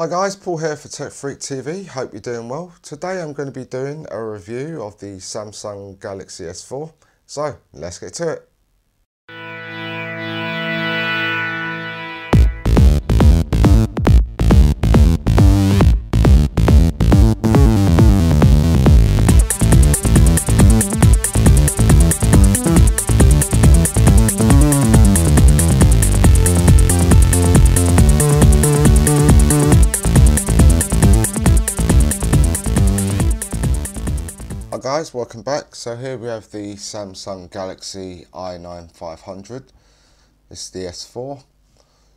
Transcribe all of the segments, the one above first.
Hi guys, Paul here for Tech Freak TV. Hope you're doing well. Today I'm going to be doing a review of the Samsung Galaxy S4. So let's get to it. Hi guys, welcome back. So here we have the Samsung Galaxy i9 500. It's the S4.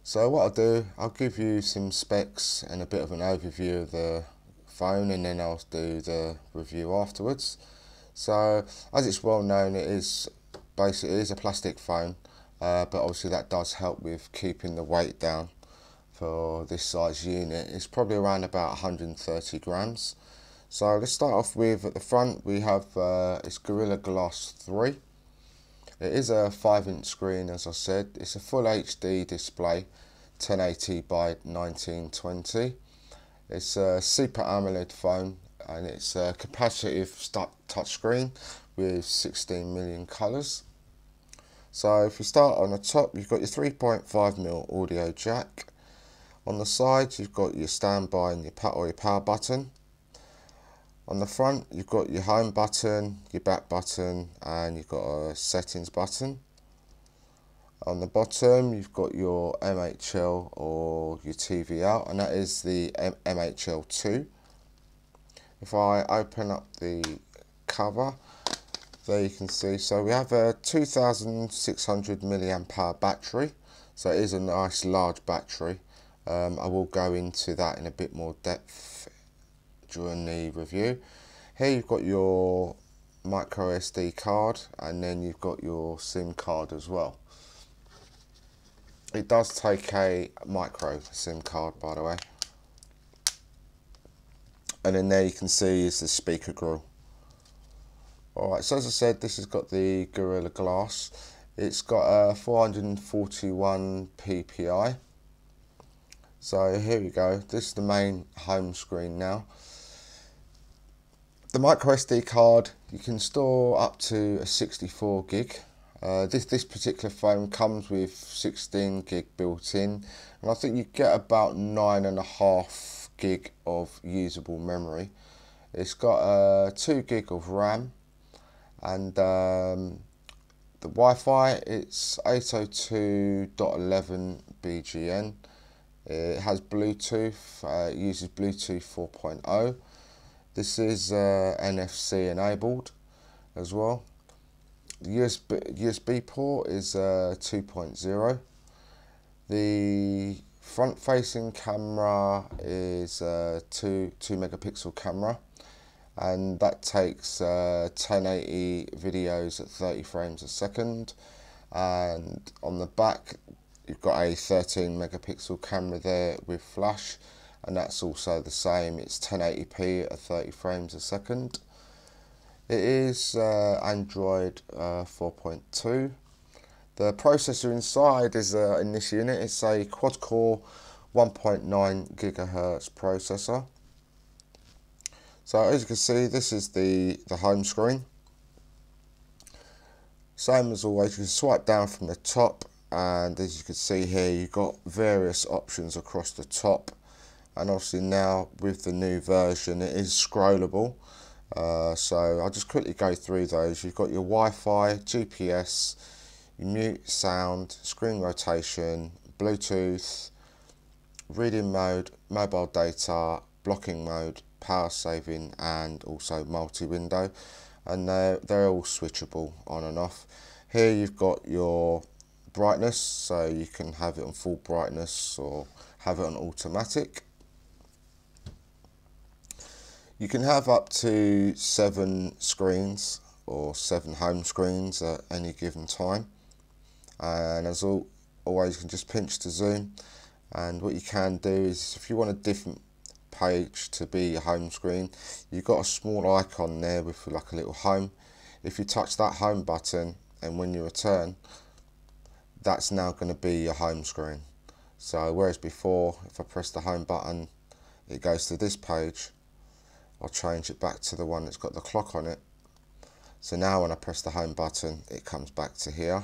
So what I'll do, I'll give you some specs and a bit of an overview of the phone, and then I'll do the review afterwards. So as it's well known, it is a plastic phone, but obviously that does help with keeping the weight down for this size unit. It's probably around about 130 grams. So let's start off with, at the front we have it's Gorilla Glass 3. It is a 5-inch screen, as I said. It's a full HD display, 1080 by 1920. It's a Super AMOLED phone, and it's a capacitive touchscreen with 16 million colours. So if we start on the top, you've got your 3.5mm audio jack. On the sides you've got your standby and your power button. On the front, you've got your home button, your back button, and you've got a settings button. On the bottom, you've got your MHL or your TV out, and that is the MHL2. If I open up the cover, there you can see, so we have a 2600 milliamp hour battery, so it is a nice large battery. I will go into that in a bit more depth during the review. Here you've got your micro SD card, and then you've got your SIM card as well. It does take a micro SIM card, by the way. And then there you can see is the speaker grill. Alright, so as I said, this has got the Gorilla Glass. It's got a 441 ppi. So here we go, this is the main home screen now. The micro SD card, you can store up to a 64 gig. This particular phone comes with 16 gig built in, and I think you get about 9.5 gig of usable memory. It's got 2 gig of RAM, and the Wi-Fi, it's 802.11 BGN. It has Bluetooth, it uses Bluetooth 4.0. This is NFC enabled as well. The USB port is 2.0. The front facing camera is a 2 megapixel camera, and that takes 1080 videos at 30 frames a second. And on the back you've got a 13 megapixel camera there with flash, and that's also the same. It's 1080p at 30 frames a second. It is Android 4.2. The processor inside is in this unit, it's a quad-core 1.9 gigahertz processor. So as you can see, this is the home screen. Same as always, you can swipe down from the top, and as you can see here, you've got various options across the top. And obviously now with the new version, it is scrollable. So I'll just quickly go through those. You've got your Wi-Fi, GPS, your mute, sound, screen rotation, Bluetooth, reading mode, mobile data, blocking mode, power saving, and also multi-window. And they're all switchable on and off. Here you've got your brightness, so you can have it on full brightness or have it on automatic. You can have up to 7 screens or 7 home screens at any given time, and as always you can just pinch to zoom. And what you can do is, if you want a different page to be your home screen, you've got a small icon there with like a little home. If you touch that home button, and when you return, that's now going to be your home screen. So whereas before, if I press the home button it goes to this page, I'll change it back to the one that's got the clock on it. So now when I press the home button, it comes back to here.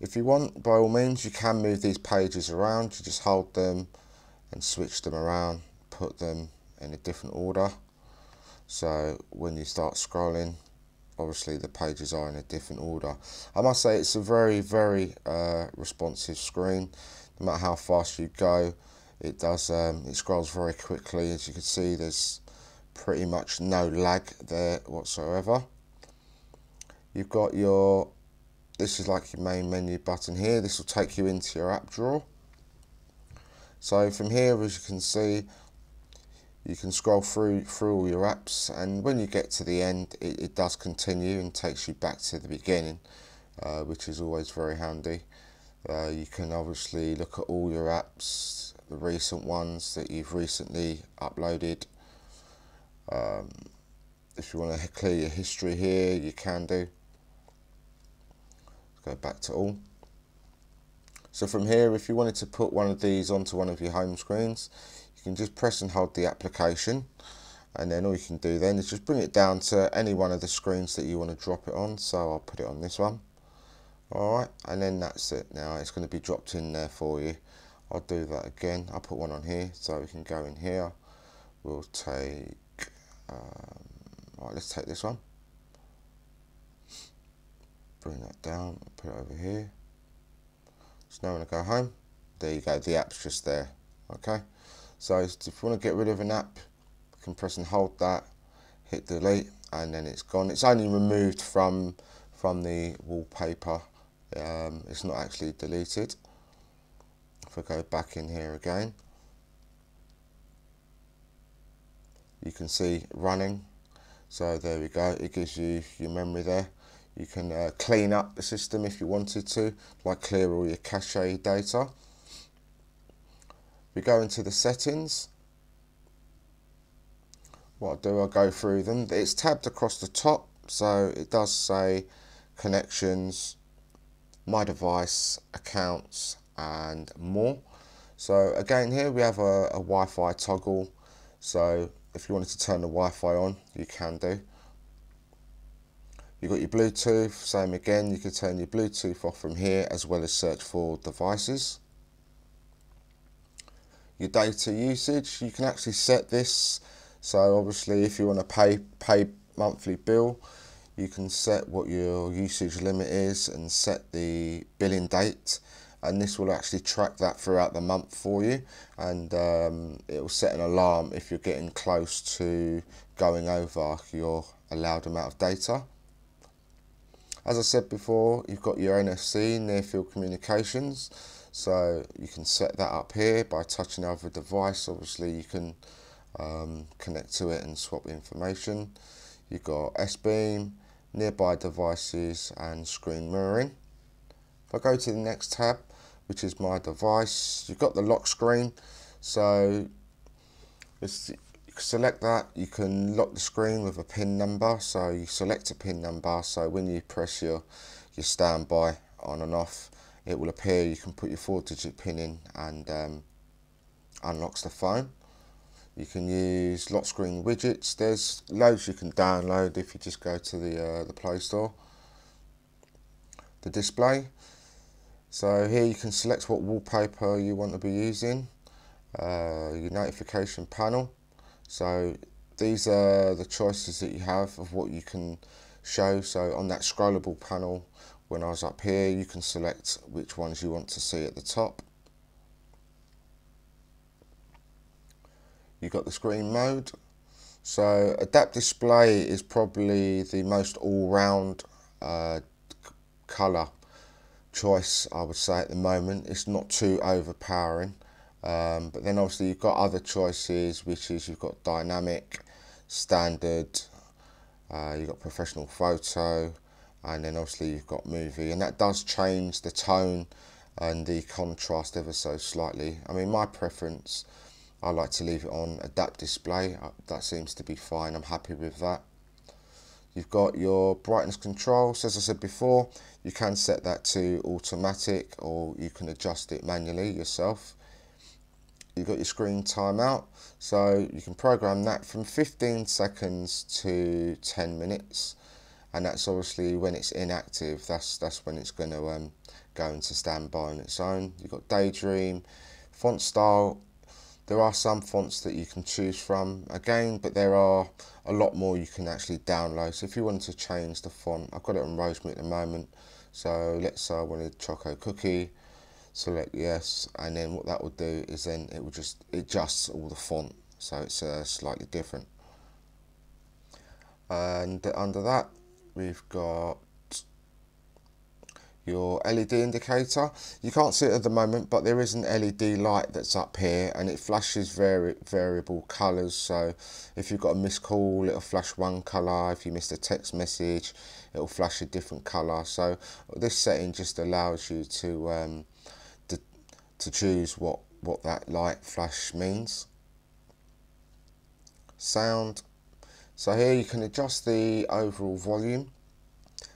If you want, by all means, you can move these pages around. You just hold them and switch them around, put them in a different order. So when you start scrolling, obviously the pages are in a different order. I must say it's a very, very responsive screen. No matter how fast you go, it does. It scrolls very quickly. As you can see, there's pretty much no lag there whatsoever. You've got your, this is like your main menu button here. This will take you into your app drawer. So from here, as you can see, you can scroll through all your apps, and when you get to the end, it does continue and takes you back to the beginning, which is always very handy. You can obviously look at all your apps, the recent ones that you've recently uploaded. If you want to clear your history here, you can do. Let's go back to all. So from here, if you wanted to put one of these onto one of your home screens, you can just press and hold the application, and then all you can do then is just bring it down to any one of the screens that you want to drop it on. So I'll put it on this one. Alright, and then that's it. Now it's going to be dropped in there for you. I'll do that again. I'll put one on here, so we can go in here. We'll take, right, let's take this one. Bring that down, put it over here. So now when I go home, there you go, the app's just there. Okay, so if you want to get rid of an app, you can press and hold that, hit delete, and then it's gone. It's only removed from the wallpaper. It's not actually deleted. If I go back in here again, you can see running. So there we go, it gives you your memory there. You can clean up the system if you wanted to, like clear all your cache data. We go into the settings. What I'll do, I'll go through them. It's tabbed across the top, so it does say connections, my device, accounts, and more. So again, here we have a Wi-Fi toggle. So if you wanted to turn the Wi-Fi on, you can do. You've got your Bluetooth, same again, you can turn your Bluetooth off from here, as well as search for devices. Your data usage, you can actually set this. So obviously if you want to pay monthly bill, you can set what your usage limit is and set the billing date, and this will actually track that throughout the month for you, and it will set an alarm if you're getting close to going over your allowed amount of data. As I said before, you've got your NFC, near field communications, so you can set that up here by touching over a device. Obviously you can connect to it and swap information. You've got S-beam, nearby devices, and screen mirroring. If I go to the next tab, which is my device, you've got the lock screen. So you can select that. You can lock the screen with a PIN number. So you select a PIN number, so when you press your standby on and off, it will appear. You can put your 4-digit PIN in, and unlocks the phone. You can use lock screen widgets. There's loads you can download if you just go to the Play Store. The display. So here you can select what wallpaper you want to be using. Your notification panel. So these are the choices that you have of what you can show. So on that scrollable panel, when I was up here, you can select which ones you want to see at the top. You've got the screen mode. So adapt display is probably the most all-round colour choice, I would say, at the moment. It's not too overpowering, but then obviously you've got other choices, which is you've got dynamic, standard, you've got professional photo, and then obviously you've got movie, and that does change the tone and the contrast ever so slightly. I mean, my preference, I like to leave it on adapt display. That seems to be fine. I'm happy with that. You've got your brightness control. So as I said before, you can set that to automatic, or you can adjust it manually yourself. You've got your screen timeout, so you can program that from 15 seconds to 10 minutes, and that's obviously when it's inactive. That's when it's going to go into standby on its own. You've got Daydream, font style. There are some fonts that you can choose from again, but there are a lot more you can actually download. So if you wanted to change the font, I've got it on Rosemary at the moment. So let's say I wanted Choco Cookie, select yes, and then what that will do is then it will just adjusts all the font, so it's slightly different. And under that we've got your LED indicator. You can't see it at the moment, but there is an LED light that's up here, and it flashes variable colours. So if you've got a missed call, it'll flash one colour. If you missed a text message, it'll flash a different colour. So this setting just allows you to choose what that light flash means. Sound. So here you can adjust the overall volume.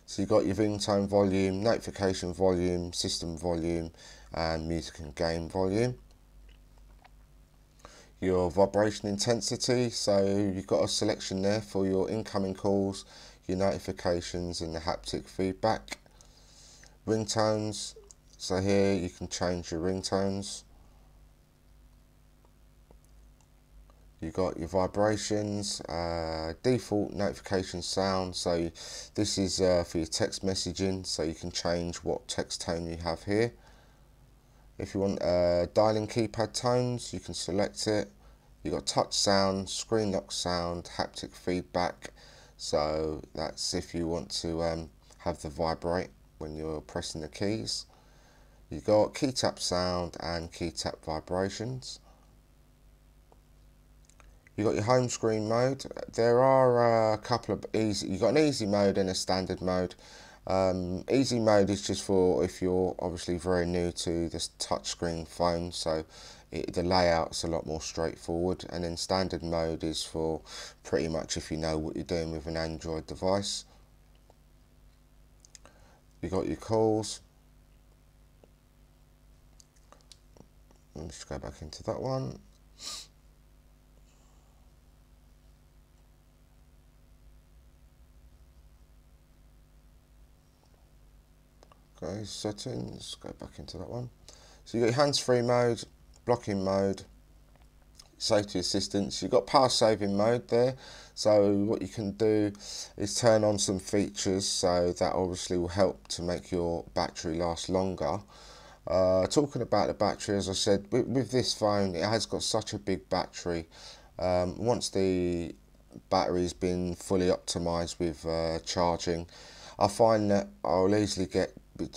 So you've got your ringtone volume, notification volume, system volume, and music and game volume. Your vibration intensity, so you've got a selection there for your incoming calls, your notifications, and the haptic feedback. Ringtones, so here you can change your ringtones. You've got your vibrations, default notification sound, so this is for your text messaging, so you can change what text tone you have here. If you want dialing keypad tones, you can select it. You've got touch sound, screen lock sound, haptic feedback, so that's if you want to have the vibrate when you're pressing the keys. You've got key tap sound and key tap vibrations. You've got your home screen mode. There are a couple of easy. You've got an easy mode and a standard mode. Easy mode is just for if you're obviously very new to this touchscreen phone, so the layout's a lot more straightforward. And then standard mode is for pretty much if you know what you're doing with an Android device. You've got your calls. Let's just go back into that one. Okay, settings, go back into that one. So you've got your hands-free mode, blocking mode, safety assistance. You've got power saving mode there. So what you can do is turn on some features, so that obviously will help to make your battery last longer. Talking about the battery, as I said, with this phone, it has got such a big battery. Once the battery's been fully optimized with charging, I find that I'll easily get,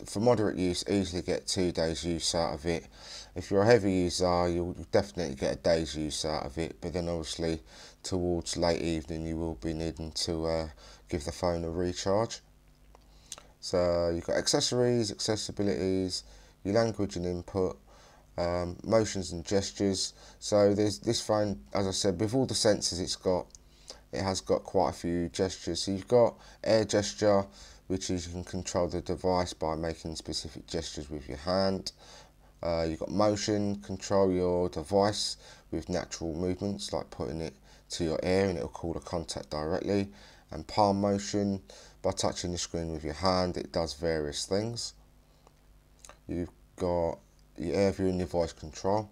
for moderate use, easily get 2 days use out of it. If you're a heavy user, you'll definitely get a day's use out of it, but then obviously towards late evening you will be needing to give the phone a recharge. So you've got accessories, accessibilities, your language and input, motions and gestures. So there's this phone, as I said, with all the sensors it has got quite a few gestures. So you've got air gesture, which is you can control the device by making specific gestures with your hand. You've got motion, control your device with natural movements like putting it to your ear and it will call the contact directly. And palm motion, by touching the screen with your hand, it does various things. You've got your air view and your voice control.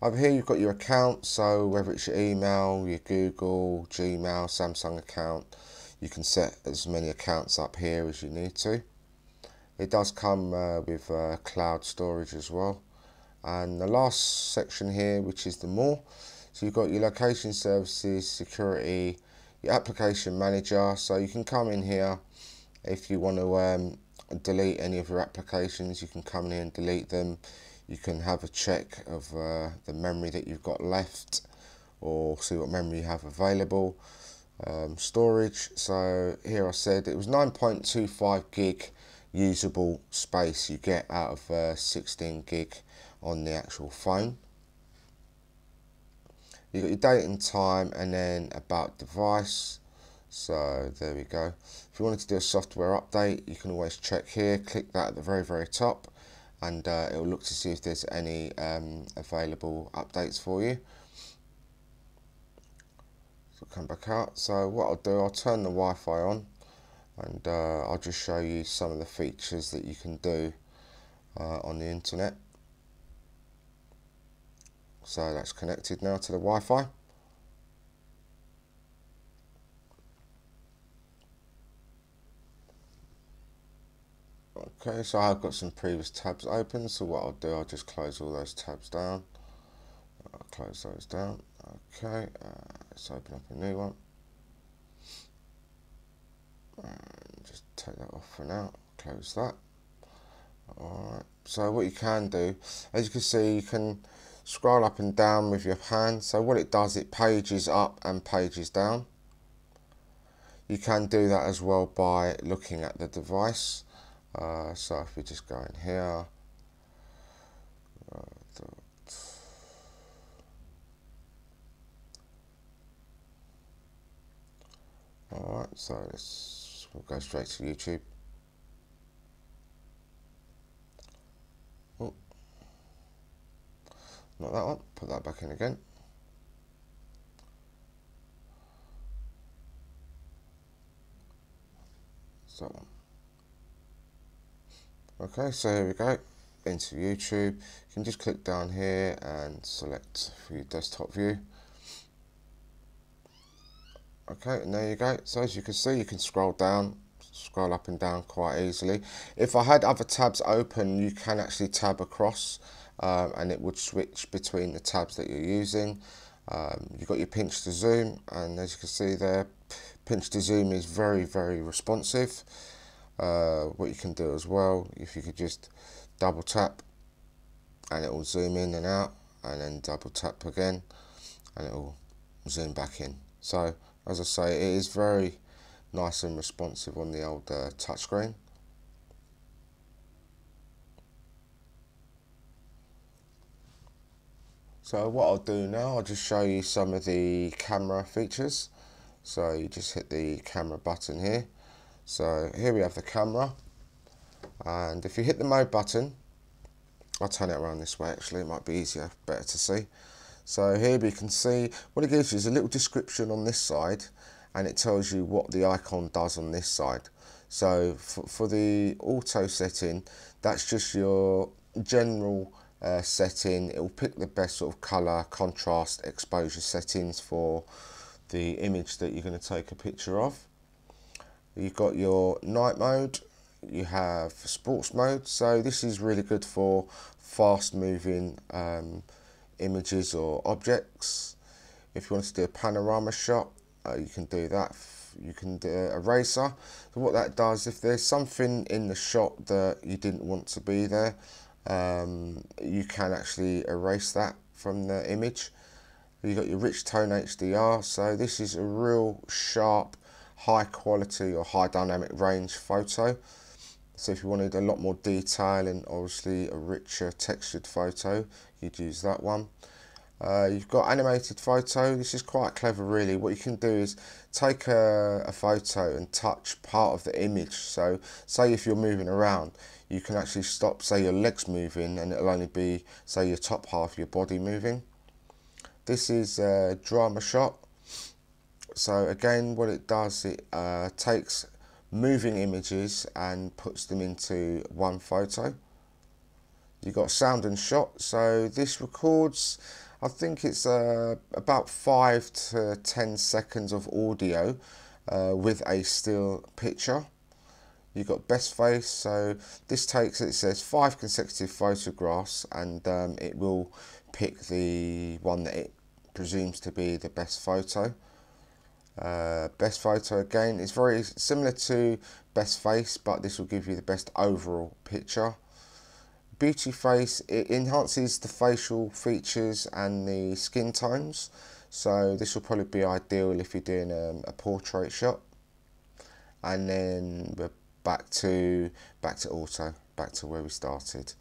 Over here you've got your account, so whether it's your email, your Google, Gmail, Samsung account, you can set as many accounts up here as you need to. It does come with cloud storage as well. And the last section here, which is the more, so you've got your location services, security, your application manager, so you can come in here if you want to delete any of your applications, you can come in here and delete them. You can have a check of the memory that you've got left, or see what memory you have available. Storage, so here I said it was 9.25 gig usable space you get out of 16 gig on the actual phone. You've got your date and time, and then about device. So there we go. If you wanted to do a software update, you can always check here, click that at the very top, and it will look to see if there's any available updates for you. So come back out. So what I'll do, I'll turn the Wi-Fi on, and I'll just show you some of the features that you can do on the internet. So that's connected now to the Wi-Fi. Okay, so I've got some previous tabs open, so what I'll do, I'll just close all those tabs down. I'll close those down. Okay, let's open up a new one. And just take that off for now, close that. Alright, so what you can do, as you can see, you can scroll up and down with your hand. So what it does, it pages up and pages down. You can do that as well by looking at the device. So if we just go in here, alright, so we'll go straight to YouTube. Oh, not that one, put that back in again. So, okay, so here we go, into YouTube. You can just click down here and select for your desktop view. Okay, and there you go. So as you can see, you can scroll up and down quite easily. If I had other tabs open, you can actually tab across and it would switch between the tabs that you're using. You've got your pinch to zoom, and as you can see there, pinch to zoom is very, very responsive. What you can do as well, if you could just double tap and it will zoom in and out, and then double tap again and it will zoom back in. So as I say, it is very nice and responsive on the old touchscreen. So what I'll do now, I'll just show you some of the camera features. So you just hit the camera button here. So here we have the camera, and if you hit the mode button, I'll turn it around this way actually, it might be easier, better to see. So here we can see, what it gives you is a little description on this side, and it tells you what the icon does on this side. So for the auto setting, that's just your general setting. It will pick the best sort of colour, contrast, exposure settings for the image that you're going to take a picture of. You've got your night mode, you have sports mode, so this is really good for fast moving images or objects. If you want to do a panorama shot, you can do that. You can do a eraser. So what that does, if there's something in the shot that you didn't want to be there, you can actually erase that from the image. You've got your rich tone HDR, so this is a real sharp, high quality or high dynamic range photo. So if you wanted a lot more detail and obviously a richer textured photo, you'd use that one. You've got animated photo. This is quite clever really. What you can do is take a photo and touch part of the image. So say if you're moving around, you can actually stop, say your legs moving, and it'll only be, say, your top half of your body moving. This is a drama shot. So again, what it does, it takes moving images and puts them into one photo. You've got sound and shot. So this records, I think it's about 5 to 10 seconds of audio with a still picture. You've got best face, so this takes, it says 5 consecutive photographs, and it will pick the one that it presumes to be the best photo. Best photo again is very similar to best face, but this will give you the best overall picture. Beauty face, it enhances the facial features and the skin tones, so this will probably be ideal if you're doing a portrait shot. And then we're back to auto, back to where we started.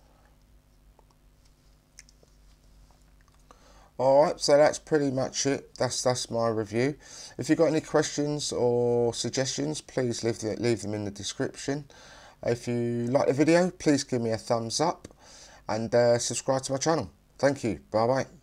Alright, so that's pretty much it. That's my review. If you've got any questions or suggestions, please leave them in the description. If you like the video, please give me a thumbs up. and subscribe to my channel. Thank you. Bye bye.